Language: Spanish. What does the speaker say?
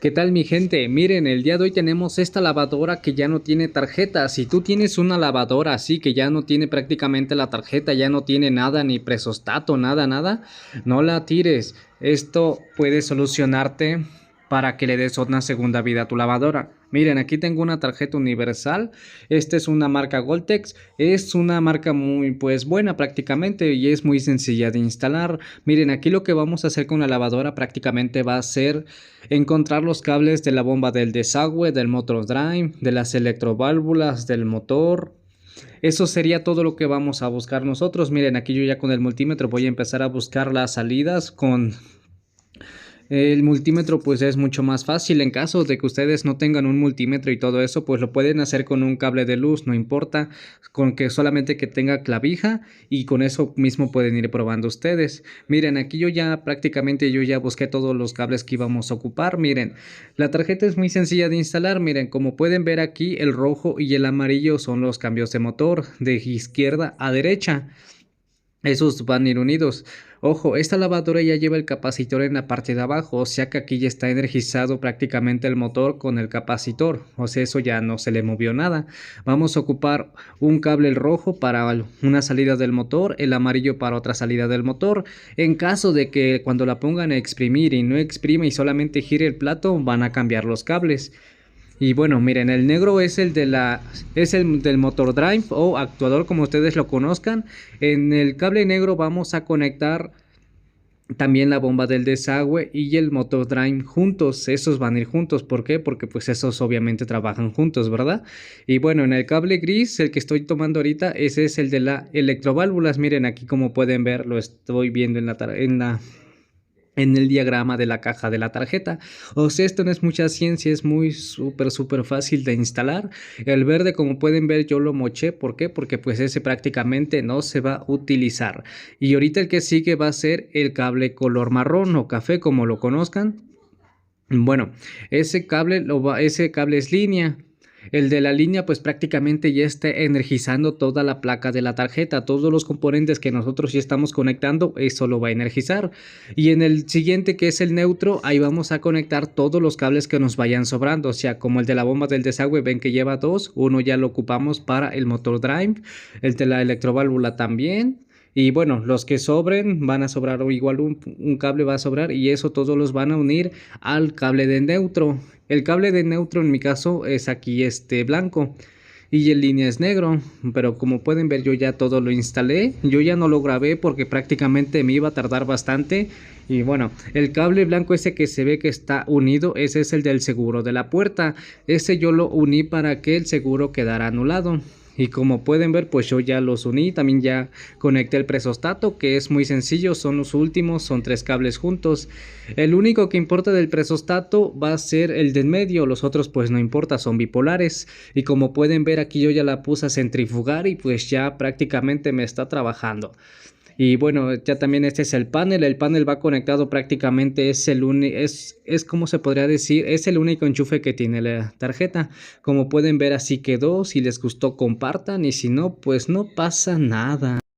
¿Qué tal mi gente? Miren, el día de hoy tenemos esta lavadora que ya no tiene tarjeta. Si tú tienes una lavadora así que ya no tiene prácticamente la tarjeta, ya no tiene nada, ni presostato, nada, no la tires. Esto puede solucionarte para que le des una segunda vida a tu lavadora. Miren, aquí tengo una tarjeta universal. Esta es una marca Goltex. Es una marca muy pues buena prácticamente y es muy sencilla de instalar. Miren, aquí lo que vamos a hacer con la lavadora prácticamente va a ser encontrar los cables de la bomba del desagüe, del motor drive, de las electroválvulas, del motor. Eso sería todo lo que vamos a buscar nosotros. Miren, aquí yo ya con el multímetro voy a empezar a buscar las salidas con el multímetro. Pues es mucho más fácil. En caso de que ustedes no tengan un multímetro y todo eso, pues lo pueden hacer con un cable de luz, no importa, con que solamente que tenga clavija, y con eso mismo pueden ir probando ustedes. Miren, aquí yo ya busqué todos los cables que íbamos a ocupar. Miren, la tarjeta es muy sencilla de instalar. Miren, como pueden ver aquí, el rojo y el amarillo son los cambios de motor de izquierda a derecha. Esos van a ir unidos. Ojo, esta lavadora ya lleva el capacitor en la parte de abajo, o sea que aquí ya está energizado prácticamente el motor con el capacitor, o sea, eso ya no se le movió nada. Vamos a ocupar un cable rojo para una salida del motor, el amarillo para otra salida del motor. En caso de que cuando la pongan a exprimir y no exprime y solamente gire el plato, van a cambiar los cables. Y bueno, miren, el negro es el del motor drive o actuador, como ustedes lo conozcan. En el cable negro vamos a conectar también la bomba del desagüe y el motor drive juntos. Esos van a ir juntos. ¿Por qué? Porque pues esos obviamente trabajan juntos, ¿verdad? Y bueno, en el cable gris, el que estoy tomando ahorita, ese es el de la electroválvulas. Miren, aquí como pueden ver, lo estoy viendo en el diagrama de la caja de la tarjeta. O sea, esto no es mucha ciencia, es muy súper fácil de instalar. El verde, como pueden ver, yo lo moché. ¿Por qué? Porque pues ese prácticamente no se va a utilizar. Y ahorita el que sigue va a ser el cable color marrón o café, como lo conozcan. Bueno, ese cable es línea. El de la línea pues prácticamente ya está energizando toda la placa de la tarjeta, todos los componentes que nosotros ya estamos conectando, eso lo va a energizar. Y en el siguiente, que es el neutro, ahí vamos a conectar todos los cables que nos vayan sobrando, o sea, como el de la bomba del desagüe, ven que lleva dos, uno ya lo ocupamos para el motor drive, el de la electroválvula también. Y bueno, los que sobren van a sobrar, o igual un cable va a sobrar, y eso todos los van a unir al cable de neutro. El cable de neutro en mi caso es aquí este blanco y en línea es negro, pero como pueden ver yo ya todo lo instalé. Yo ya no lo grabé porque prácticamente me iba a tardar bastante. Y bueno, el cable blanco ese que se ve que está unido, ese es el del seguro de la puerta. Ese yo lo uní para que el seguro quedara anulado. Y como pueden ver, pues yo ya los uní. También ya conecté el presostato, que es muy sencillo, son los últimos, son tres cables juntos. El único que importa del presostato va a ser el del medio, los otros pues no importa, son bipolares. Y como pueden ver, aquí yo ya la puse a centrifugar y pues ya prácticamente me está trabajando. Y bueno, ya también este es el panel va conectado prácticamente, es como se podría decir, es el único enchufe que tiene la tarjeta. Como pueden ver, así quedó. Si les gustó, compartan, y si no, pues no pasa nada.